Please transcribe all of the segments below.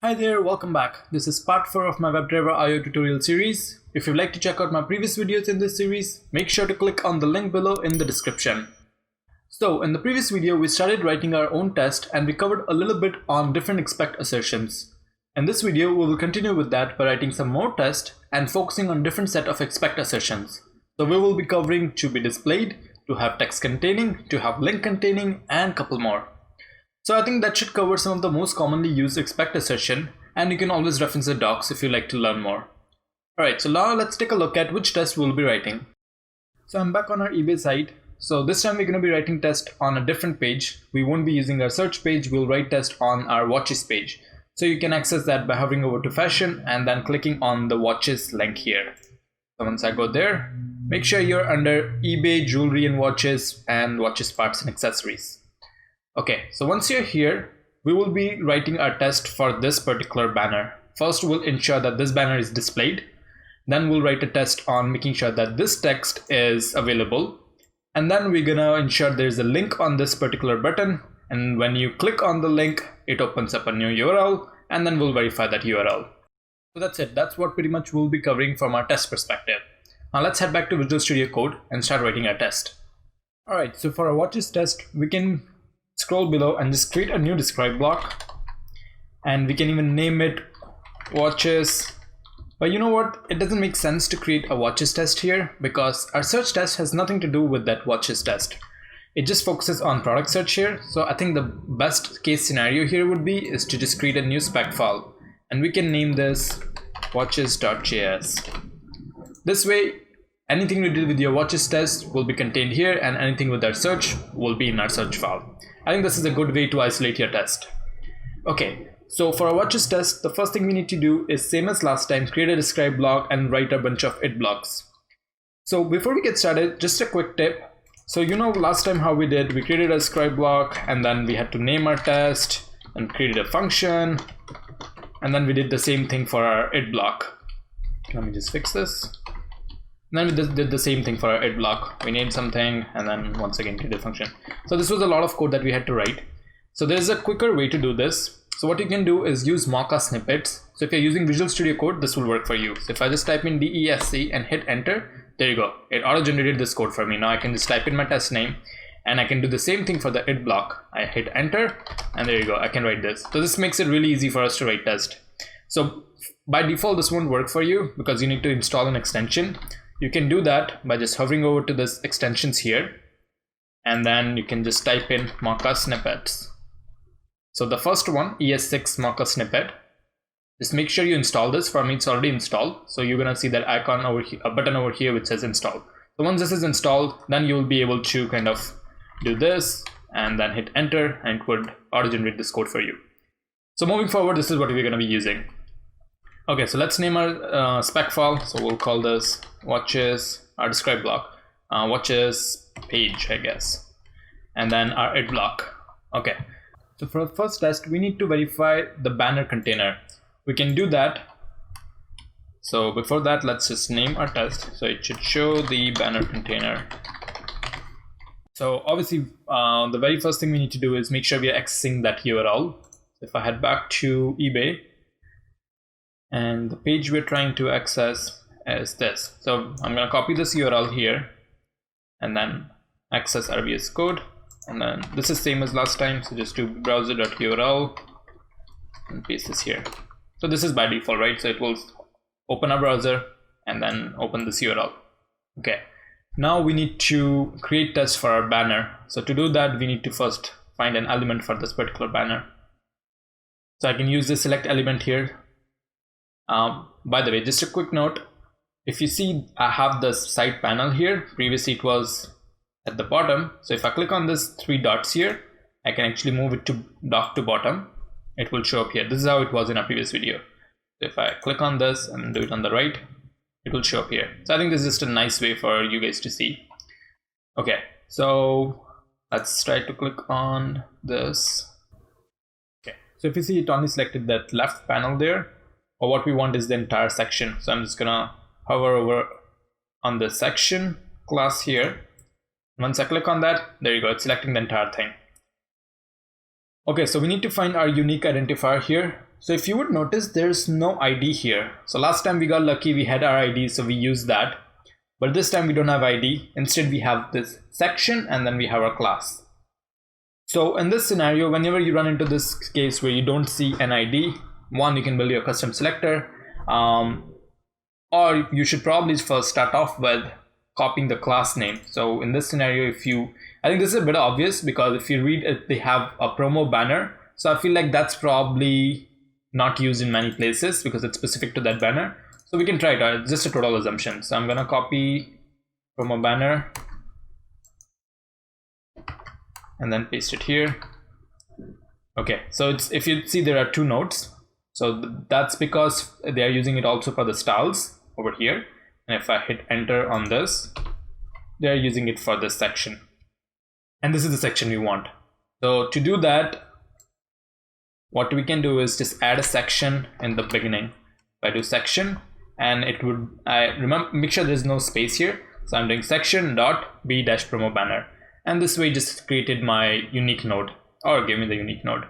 Hi there, welcome back. This is part 4 of my WebdriverIO tutorial series. If you'd like to check out my previous videos in this series, make sure to click on the link below in the description. So in the previous video, we started writing our own test and we covered a little bit on different expect assertions. In this video, we will continue with that by writing some more tests and focusing on different set of expect assertions. So we will be covering toBeDisplayed, toHaveTextContaining, toHaveLinkContaining, and a couple more. So I think that should cover some of the most commonly used expect assertion, and you can always reference the docs if you like to learn more. Alright, so now let's take a look at which test we'll be writing. So I'm back on our eBay site. So this time we're going to be writing test on a different page. We won't be using our search page, we'll write test on our watches page. So you can access that by hovering over to fashion and then clicking on the watches link here. So once I go there, make sure you're under eBay, jewelry and watches parts and accessories. Okay, so once you're here, we will be writing our test for this particular banner. First, we'll ensure that this banner is displayed. Then we'll write a test on making sure that this text is available. And then we're gonna ensure there's a link on this particular button. And when you click on the link, it opens up a new URL, and then we'll verify that URL. So that's it. That's what pretty much we'll be covering from our test perspective. Now let's head back to Visual Studio Code and start writing our test. All right, so for our watches test, we can scroll below and just create a new describe block, and we can even name it watches. But you know what, it doesn't make sense to create a watches test here because our search test has nothing to do with that watches test. It just focuses on product search here. So I think the best case scenario here would be is to just create a new spec file, and we can name this watches.js. This way anything we did with your watches test will be contained here, and anything with our search will be in our search file. I think this is a good way to isolate your test. Okay, so for our watches test, the first thing we need to do is same as last time, create a describe block and write a bunch of it blocks. So before we get started, just a quick tip. So you know last time how we did, we created a describe block and then we had to name our test and created a function. And then we did the same thing for our it block. Let me just fix this. And then we did the same thing for our it block. We named something and then once again created a function. So this was a lot of code that we had to write. So there's a quicker way to do this. So what you can do is use makasnippets. So if you're using Visual Studio Code, this will work for you. So if I just type in DESC and hit enter, there you go. It auto-generated this code for me. Now I can just type in my test name and I can do the same thing for the it block. I hit enter and there you go. I can write this. So this makes it really easy for us to write test. So by default, this won't work for you because you need to install an extension. You can do that by just hovering over to this extensions here, and then you can just type in makasnippets. So the first one, ES6 makasnippet, just make sure you install this. For me, it's already installed. So you're gonna see that icon over here, a button over here which says install. So once this is installed, then you'll be able to kind of do this and then hit enter, and it would auto-generate this code for you. So moving forward, this is what we're gonna be using. Okay, so let's name our spec file. So we'll call this watches, our describe block, watches page, I guess, and then our it block. Okay, so for the first test, we need to verify the banner container. We can do that. So before that, let's just name our test. So it should show the banner container. So obviously, the very first thing we need to do is make sure we are accessing that URL. So if I head back to eBay, and the page we're trying to access is this. So I'm going to copy this URL here and then access our VS Code, and then this is same as last time, so just do browser.url and paste this here. So this is by default, right? So it will open our browser and then open this URL. Okay, now we need to create tests for our banner. So to do that, we need to first find an element for this particular banner. So I can use the select element here. By the way, just a quick note, if you see I have the side panel here, previously it was at the bottom. So if I click on this three dots here, I can actually move it to dock to bottom. It will show up here. This is how it was in our previous video. So if I click on this and do it on the right, it will show up here. So I think this is just a nice way for you guys to see. Okay, so let's try to click on this. Okay, so if you see, it only selected that left panel there. Or what we want is the entire section. So I'm just gonna hover over on the section class here. Once I click on that, there you go, it's selecting the entire thing. Okay, so we need to find our unique identifier here. So if you would notice, there's no ID here. So last time we got lucky, we had our ID, so we used that. But this time we don't have ID. Instead, we have this section and then we have our class. So in this scenario, whenever you run into this case where you don't see an ID, one, you can build your custom selector, or you should probably first start off with copying the class name. So in this scenario, I think this is a bit obvious because if you read it, they have a promo banner. So I feel like that's probably not used in many places because it's specific to that banner. So we can try it out. It's just a total assumption. So I'm gonna copy promo banner and then paste it here. Okay, so if you see, there are two nodes. So that's because they are using it also for the styles over here. And if I hit enter on this, they're using it for this section. And this is the section we want. So to do that, what we can do is just add a section in the beginning. If I do section, and it would, make sure there's no space here. So I'm doing section.b-promo banner. And this way just created my unique node, or gave me the unique node.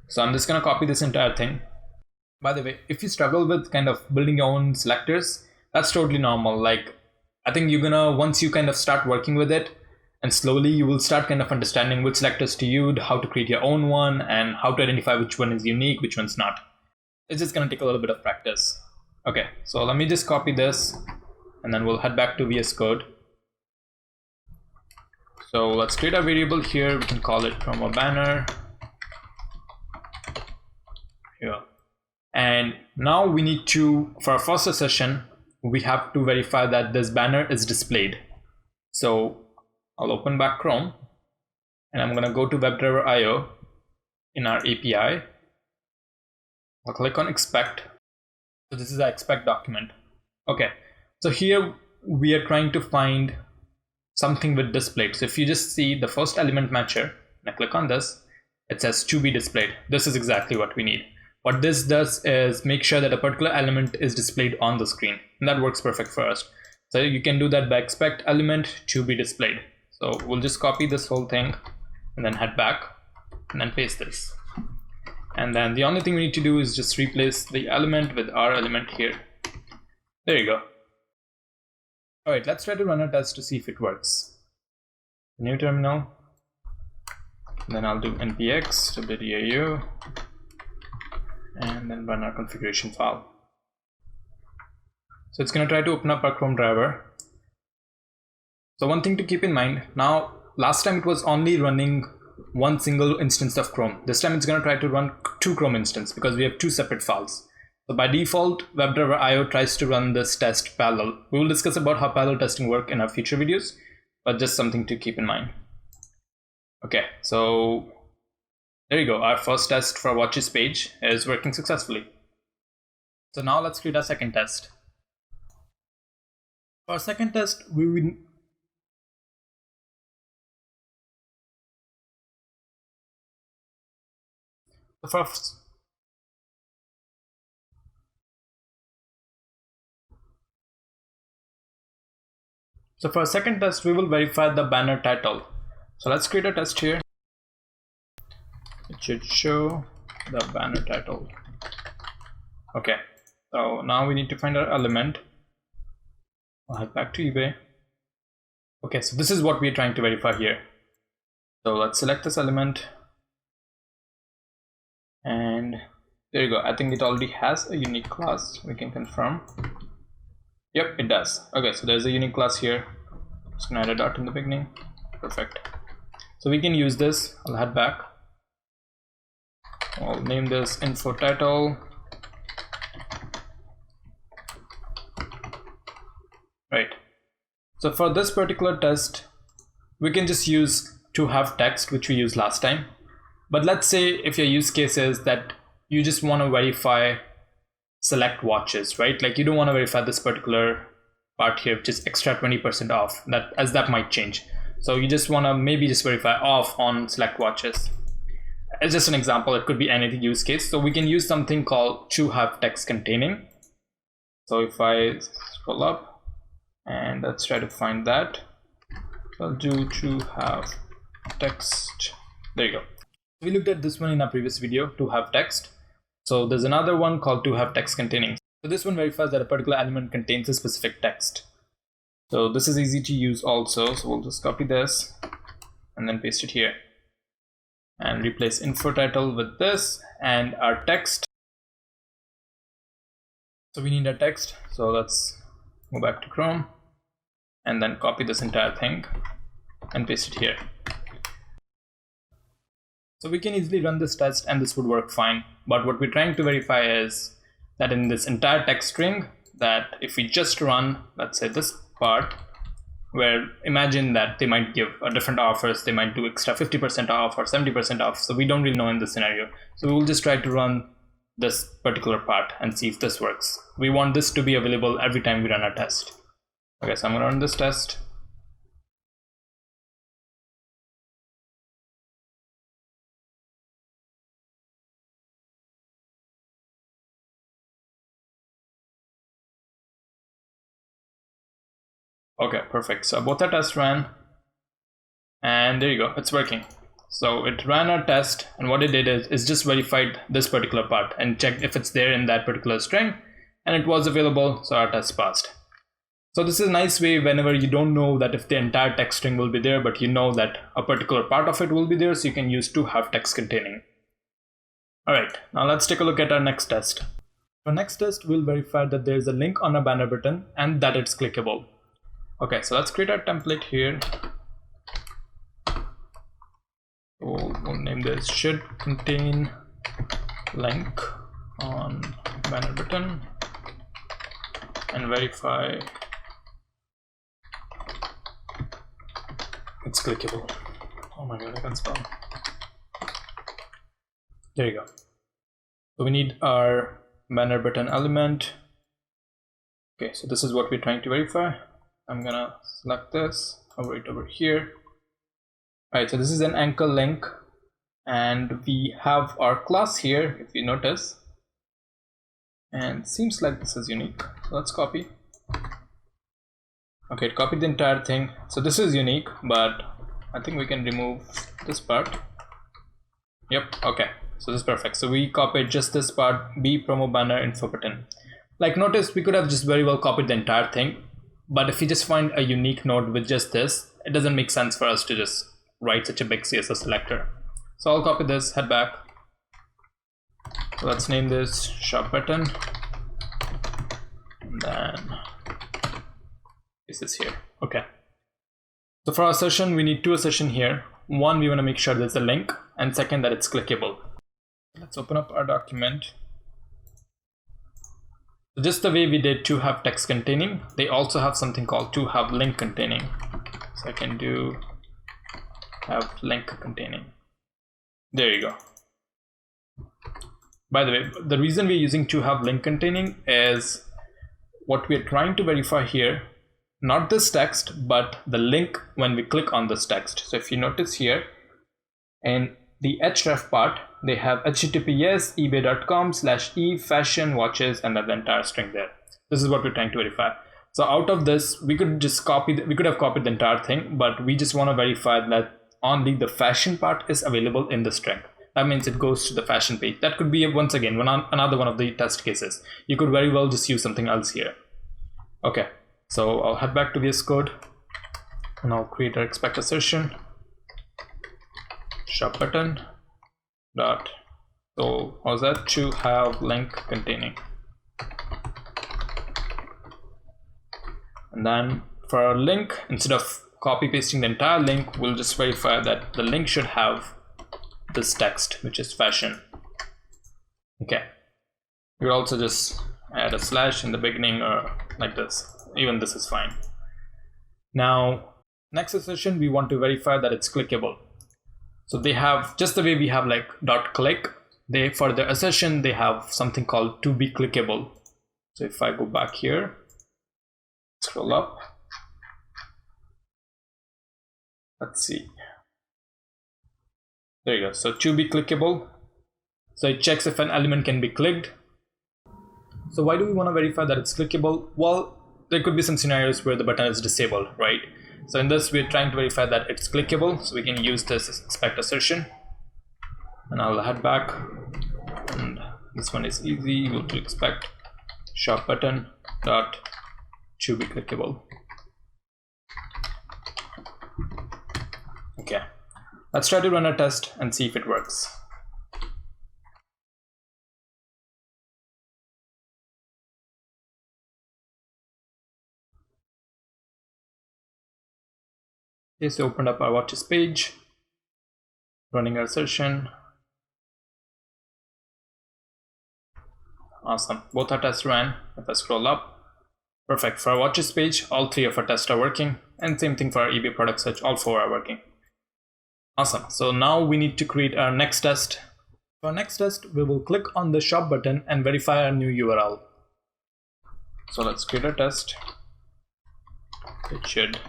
So I'm just gonna copy this entire thing. By the way, if you struggle with kind of building your own selectors, that's totally normal. Like, I think you're gonna, once you kind of start working with it, and slowly you will start kind of understanding which selectors to use, how to create your own one, and how to identify which one is unique, which one's not. It's just gonna take a little bit of practice. Okay, so let me just copy this, and then we'll head back to VS Code. So let's create a variable here. We can call it promo banner. Here. And now we need to, for our first assertion, we have to verify that this banner is displayed. So I'll open back Chrome and I'm gonna go to WebdriverIO in our API. I'll click on expect. So this is our expect document. Okay, so here we are trying to find something with displayed. So if you just see the first element matcher, and I click on this, it says to be displayed. This is exactly what we need. What this does is make sure that a particular element is displayed on the screen, and that works perfect for us. So you can do that by expect element to be displayed. So we'll just copy this whole thing and then head back and then paste this. And then the only thing we need to do is just replace the element with our element here. There you go. All right, let's try to run a test to see if it works. New terminal, then I'll do npx toBeDisplayed and then run our configuration file. So it's going to try to open up our Chrome driver. So one thing to keep in mind, now last time it was only running one single instance of Chrome. This time it's going to try to run two Chrome instances because we have two separate files. So by default, WebdriverIO tries to run this test parallel. We will discuss about how parallel testing work in our future videos, but just something to keep in mind. Okay, so there you go. Our first test for Watches page is working successfully. So now let's create our second test. For our second test, we will So for a second test, we will verify the banner title. So let's create a test here. It should show the banner title. Okay, so now we need to find our element. I'll head back to eBay. Okay, so this is what we're trying to verify here. So let's select this element. And there you go. I think it already has a unique class. We can confirm. Yep, it does. Okay, so there's a unique class here. Just gonna add a dot in the beginning. Perfect. So we can use this. I'll head back. I'll name this info title. Right. So for this particular test, we can just use toHaveText, which we used last time. But let's say if your use case is that you just want to verify select watches, right? Like you don't want to verify this particular part here, which is extra 20% off, that might change. So you just want to maybe just verify off on select watches. It's just an example. It could be any use case. So we can use something called toHaveTextContaining. So if I scroll up and let's try to find that, I'll do toHaveText. There you go. We looked at this one in our previous video, toHaveText. So there's another one called toHaveTextContaining. So this one verifies that a particular element contains a specific text. So this is easy to use also. So we'll just copy this and then paste it here and replace info title with this and our text. So we need a text. So let's go back to Chrome and then copy this entire thing and paste it here. So we can easily run this test and this would work fine. But what we're trying to verify is that in this entire text string, that if we just run, let's say this part, where imagine that they might give different offers, they might do extra 50% off or 70% off. So we don't really know in this scenario. So we will just try to run this particular part and see if this works. We want this to be available every time we run our test. Okay, so I'm gonna run this test. Okay, perfect. So both our tests ran and there you go, it's working. So it ran our test and what it did is just verified this particular part and checked if it's there in that particular string, and it was available, so our test passed. So this is a nice way whenever you don't know that if the entire text string will be there, but you know that a particular part of it will be there, so you can use toHaveTextContaining. Alright, now let's take a look at our next test. For next test, we'll verify that there is a link on a banner button and that it's clickable. Okay, so let's create our template here. We'll name this should contain link on banner button and verify it's clickable. Oh my god, I can't spell. There you go. So we need our banner button element. Okay, so this is what we're trying to verify. I'm gonna select this, hover it over here. Alright, so this is an anchor link and we have our class here, if you notice, and it seems like this is unique. So let's copy. Okay, it copied the entire thing. So this is unique, but I think we can remove this part. Yep, okay, so this is perfect. So we copied just this part, B promo banner info button. Like notice we could have just very well copied the entire thing, but if we just find a unique node with just this, it doesn't make sense for us to just write such a big CSS selector. So I'll copy this, head back. So let's name this shop button and then paste this here. Okay. So for our assertion, we need two assertions here. One, we want to make sure there's a link, and second, that it's clickable. Let's open up our document. So just the way we did toHaveTextContaining, they also have something called toHaveLinkContaining. So I can do toHaveLinkContaining. There you go. By the way, the reason we're using toHaveLinkContaining is what we're trying to verify here, not this text, but the link when we click on this text. So if you notice here, in the href part, they have https ebay.com/e fashion watches and then the entire string there. This is what we're trying to verify. So out of this, we could just we could have copied the entire thing, but we just want to verify that only the fashion part is available in the string. That means it goes to the fashion page. That could be, once again, another one of the test cases. You could very well just use something else here. Okay, so I'll head back to VS Code and I'll create our expect assertion. Shop button dot, so what was that? To have link containing. And then for our link, instead of copy pasting the entire link, we'll just verify that the link should have this text, which is fashion. Okay, you will also just add a slash in the beginning or like this. Even this is fine. Now, next assertion, we want to verify that it's clickable. So they have, just the way we have like .click, they, for the assertion, they have something called to be clickable. So if I go back here, scroll up, let's see. There you go. So to be clickable. So it checks if an element can be clicked. So why do we want to verify that it's clickable? Well, there could be some scenarios where the button is disabled, right? So in this, we're trying to verify that it's clickable. So we can use this expect assertion. And I'll head back and This one is easy. We'll expect shop button dot to be clickable. Okay, let's try to run a test and see if it works. Okay, so opened up our watches page, running our assertion. Awesome, both our tests ran. If I scroll up, perfect. For our watches page, all 3 of our tests are working, and same thing for our eBay product search, all 4 are working. Awesome, so now we need to create our next test. For our next test, we will click on the shop button and verify our new URL. So let's create a test. It should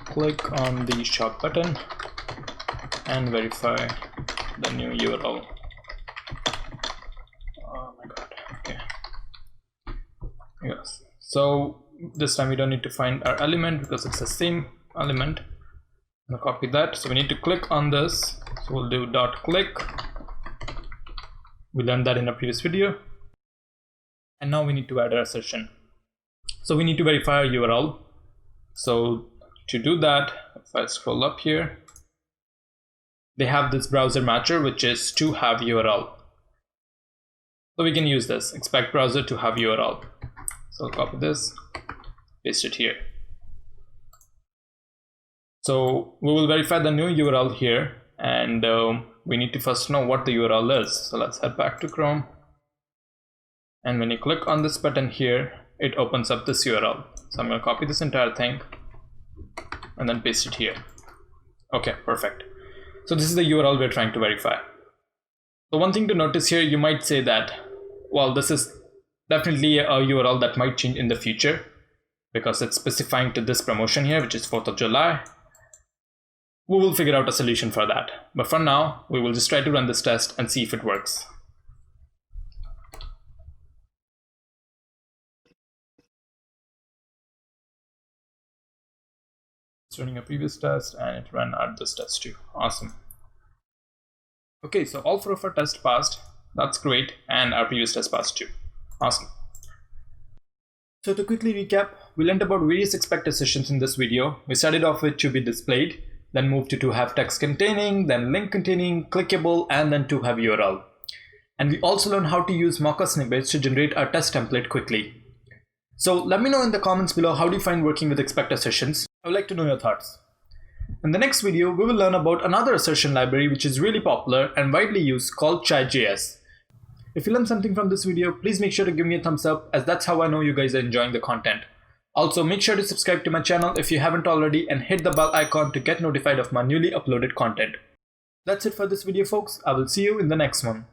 click on the shop button and verify the new URL. Oh my god, okay. Yes, so this time we don't need to find our element because it's the same element. I'm gonna copy that, so we need to click on this, so we'll do .click. We learned that in a previous video. And now we need to add our assertion. So we need to verify our URL. So to do that, if I scroll up here, they have this browser matcher, which is toHaveURL. So we can use this, expect browser to have URL. So I'll copy this, paste it here. So we will verify the new URL here, and we need to first know what the URL is. So let's head back to Chrome. And when you click on this button here, it opens up this URL. So I'm going to copy this entire thing and then paste it here. Okay, perfect. So this is the URL we're trying to verify. So one thing to notice here, you might say that, well, this is definitely a URL that might change in the future because it's specifying to this promotion here, which is 4th of July. We will figure out a solution for that. But for now, we will just try to run this test and see if it works. It's running a previous test and it ran out this test too. Awesome. Okay, so all 4 of our tests passed. That's great. And our previous test passed too. Awesome. So to quickly recap, we learned about various expect assertions in this video. We started off with toBeDisplayed, then moved to toHaveTextContaining, then LinkContaining, clickable, and then toHaveURL. And we also learned how to use Mocha snippets to generate our test template quickly. So let me know in the comments below, how do you find working with expect assertions? I would like to know your thoughts. In the next video, we will learn about another assertion library which is really popular and widely used called Chai.js. If you learned something from this video, please make sure to give me a thumbs up, as that's how I know you guys are enjoying the content. Also, make sure to subscribe to my channel if you haven't already and hit the bell icon to get notified of my newly uploaded content. That's it for this video, folks. I will see you in the next one.